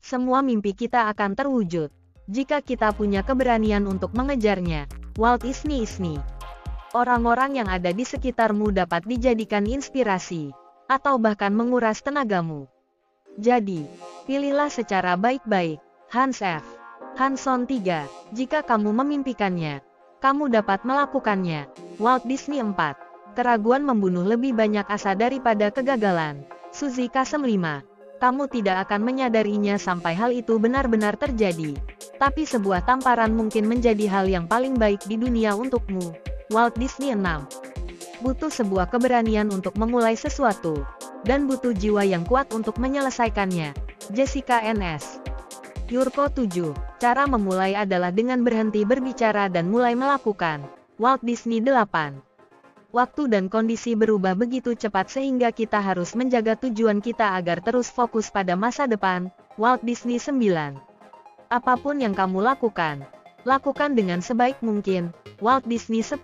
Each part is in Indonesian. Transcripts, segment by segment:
Semua mimpi kita akan terwujud jika kita punya keberanian untuk mengejarnya. Walt Disney. Orang-orang yang ada di sekitarmu dapat dijadikan inspirasi, atau bahkan menguras tenagamu. Jadi, pilihlah secara baik-baik. Hans F. Hanson III. Jika kamu memimpikannya, kamu dapat melakukannya. Walt Disney IV. Keraguan membunuh lebih banyak asa daripada kegagalan. Suzy Kasem V. Kamu tidak akan menyadarinya sampai hal itu benar-benar terjadi. Tapi sebuah tamparan mungkin menjadi hal yang paling baik di dunia untukmu. Walt Disney VI. Butuh sebuah keberanian untuk memulai sesuatu, dan butuh jiwa yang kuat untuk menyelesaikannya. Jessica NS. Yurko 7. Cara memulai adalah dengan berhenti berbicara dan mulai melakukan. Walt Disney 8. Waktu dan kondisi berubah begitu cepat sehingga kita harus menjaga tujuan kita agar terus fokus pada masa depan. Walt Disney 9. Apapun yang kamu lakukan, lakukan dengan sebaik mungkin. Walt Disney 10.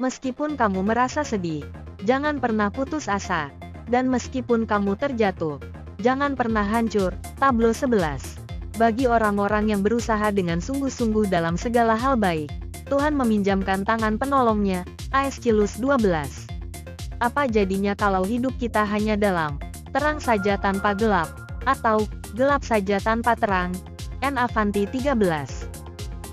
Meskipun kamu merasa sedih, jangan pernah putus asa. Dan meskipun kamu terjatuh, jangan pernah hancur. Tablo 11. Bagi orang-orang yang berusaha dengan sungguh-sungguh dalam segala hal baik, Tuhan meminjamkan tangan penolongnya. Aeschylus 12. Apa jadinya kalau hidup kita hanya dalam terang saja tanpa gelap, atau gelap saja tanpa terang? N. Avanti 13.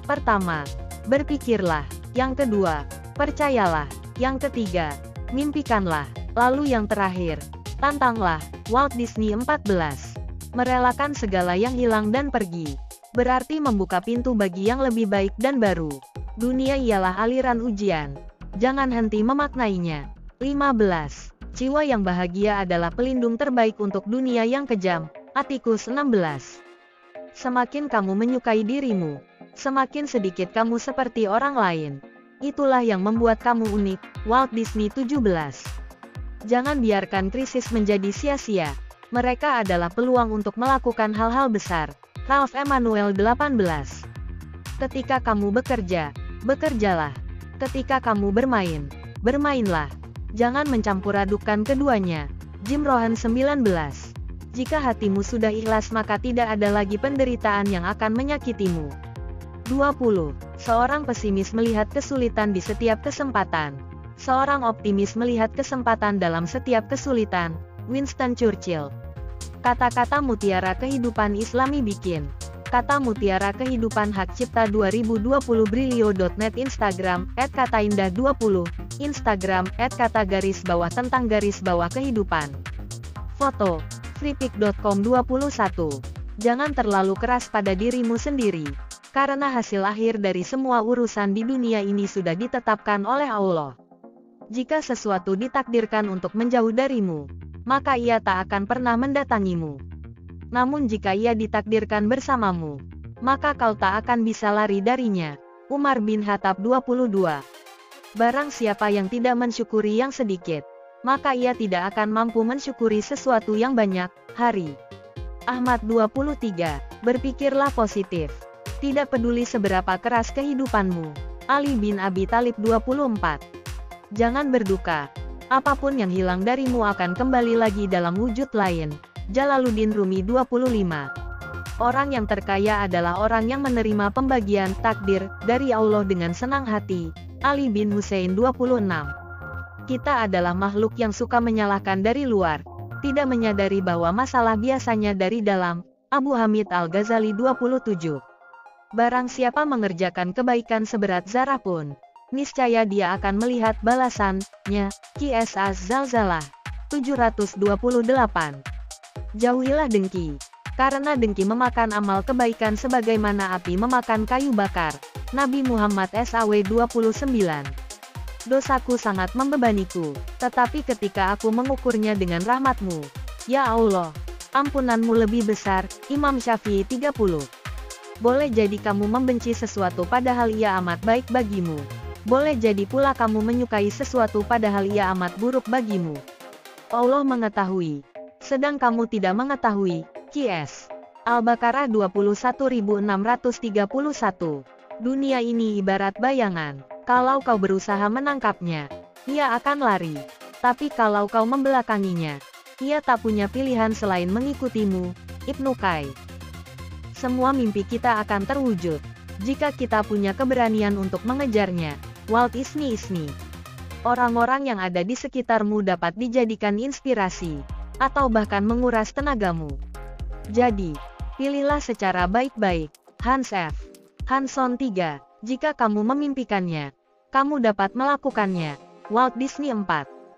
Pertama, berpikirlah. Yang kedua, percayalah. Yang ketiga, mimpikanlah. Lalu yang terakhir, tantanglah. Walt Disney 14. Merelakan segala yang hilang dan pergi, berarti membuka pintu bagi yang lebih baik dan baru. Dunia ialah aliran ujian. Jangan henti memaknainya. 15. Jiwa yang bahagia adalah pelindung terbaik untuk dunia yang kejam. Atticus 16. Semakin kamu menyukai dirimu, semakin sedikit kamu seperti orang lain. Itulah yang membuat kamu unik. Walt Disney 17. Jangan biarkan krisis menjadi sia-sia. Mereka adalah peluang untuk melakukan hal-hal besar. Ralph Emanuel 18. Ketika kamu bekerja, bekerjalah. Ketika kamu bermain, bermainlah. Jangan mencampur-adukkan keduanya. Jim Rohn 19. Jika hatimu sudah ikhlas maka tidak ada lagi penderitaan yang akan menyakitimu. 20. Seorang pesimis melihat kesulitan di setiap kesempatan. Seorang optimis melihat kesempatan dalam setiap kesulitan. Winston Churchill. Kata-kata mutiara kehidupan Islami bikin. Kata mutiara kehidupan hak cipta 2020 Brilio.net. Instagram @kataindah20. Instagram @kata_kehidupan. Foto freepik.com 21. Jangan terlalu keras pada dirimu sendiri, karena hasil akhir dari semua urusan di dunia ini sudah ditetapkan oleh Allah. Jika sesuatu ditakdirkan untuk menjauh darimu, maka ia tak akan pernah mendatangimu. Namun jika ia ditakdirkan bersamamu, maka kau tak akan bisa lari darinya. Umar bin Khattab 22. Barang siapa yang tidak mensyukuri yang sedikit, maka ia tidak akan mampu mensyukuri sesuatu yang banyak. Hari Ahmad 23. Berpikirlah positif. Tidak peduli seberapa keras kehidupanmu. Ali bin Abi Thalib 24. Jangan berduka. Apapun yang hilang darimu akan kembali lagi dalam wujud lain. Jalaluddin Rumi 25. Orang yang terkaya adalah orang yang menerima pembagian takdir dari Allah dengan senang hati. Ali bin Husain 26. Kita adalah makhluk yang suka menyalahkan dari luar, tidak menyadari bahwa masalah biasanya dari dalam. Abu Hamid Al-Ghazali 27. Barang siapa mengerjakan kebaikan seberat zarah pun, niscaya dia akan melihat balasannya. Qs Az-Zalzalah 728. Jauhilah dengki, karena dengki memakan amal kebaikan sebagaimana api memakan kayu bakar. Nabi Muhammad SAW 29. Dosaku sangat membebaniku, tetapi ketika aku mengukurnya dengan rahmatmu, ya Allah, ampunanmu lebih besar. Imam Syafi'i 30. Boleh jadi kamu membenci sesuatu padahal ia amat baik bagimu. Boleh jadi pula kamu menyukai sesuatu padahal ia amat buruk bagimu. Allah mengetahui, sedang kamu tidak mengetahui. Qs Al-Baqarah 21631. Dunia ini ibarat bayangan. Kalau kau berusaha menangkapnya, ia akan lari. Tapi kalau kau membelakanginya, ia tak punya pilihan selain mengikutimu. Ibnu Qay. Semua mimpi kita akan terwujud jika kita punya keberanian untuk mengejarnya. Walt Disney. Orang-orang yang ada di sekitarmu dapat dijadikan inspirasi, atau bahkan menguras tenagamu. Jadi, pilihlah secara baik-baik. Hans F. Hanson 3. Jika kamu memimpikannya, kamu dapat melakukannya. Walt Disney 4.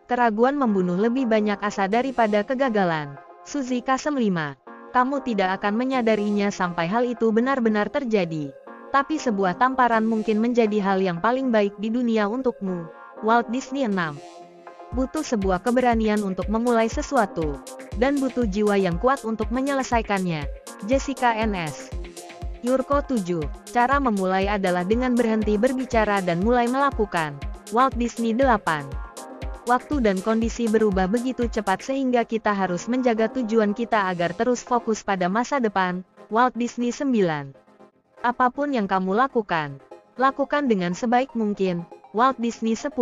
Keraguan membunuh lebih banyak asa daripada kegagalan. Suzy Kasem 5. Kamu tidak akan menyadarinya sampai hal itu benar-benar terjadi. Tapi sebuah tamparan mungkin menjadi hal yang paling baik di dunia untukmu. Walt Disney 6. Butuh sebuah keberanian untuk memulai sesuatu, dan butuh jiwa yang kuat untuk menyelesaikannya. Jessica NS. Yurko 7. Cara memulai adalah dengan berhenti berbicara dan mulai melakukan. Walt Disney 8. Waktu dan kondisi berubah begitu cepat sehingga kita harus menjaga tujuan kita agar terus fokus pada masa depan. Walt Disney 9. Apapun yang kamu lakukan, lakukan dengan sebaik mungkin. Walt Disney 10.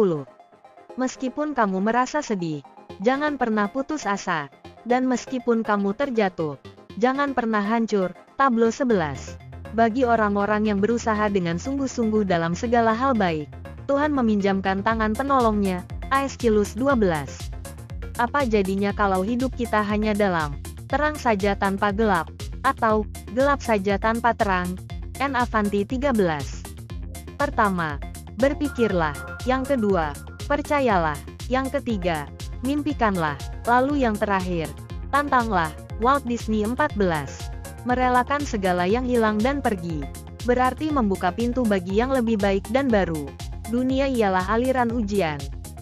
Meskipun kamu merasa sedih, jangan pernah putus asa. Dan meskipun kamu terjatuh, jangan pernah hancur. Tablo 11. Bagi orang-orang yang berusaha dengan sungguh-sungguh dalam segala hal baik, Tuhan meminjamkan tangan penolongnya. Aeschylus 12. Apa jadinya kalau hidup kita hanya dalam terang saja tanpa gelap, atau gelap saja tanpa terang? N. Avanti 13. Pertama, berpikirlah. Yang kedua, percayalah. Yang ketiga, mimpikanlah. Lalu yang terakhir, tantanglah. Walt Disney 14. Merelakan segala yang hilang dan pergi, berarti membuka pintu bagi yang lebih baik dan baru. Dunia ialah aliran ujian.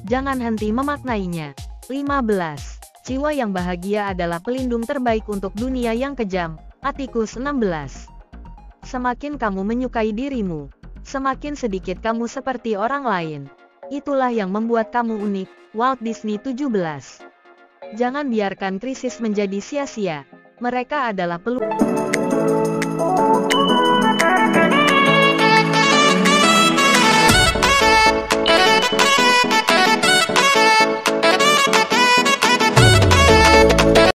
Jangan henti memaknainya. 15. Jiwa yang bahagia adalah pelindung terbaik untuk dunia yang kejam. Atticus 16. Semakin kamu menyukai dirimu, semakin sedikit kamu seperti orang lain. Itulah yang membuat kamu unik. Walt Disney 17. Jangan biarkan krisis menjadi sia-sia. Mereka adalah peluang.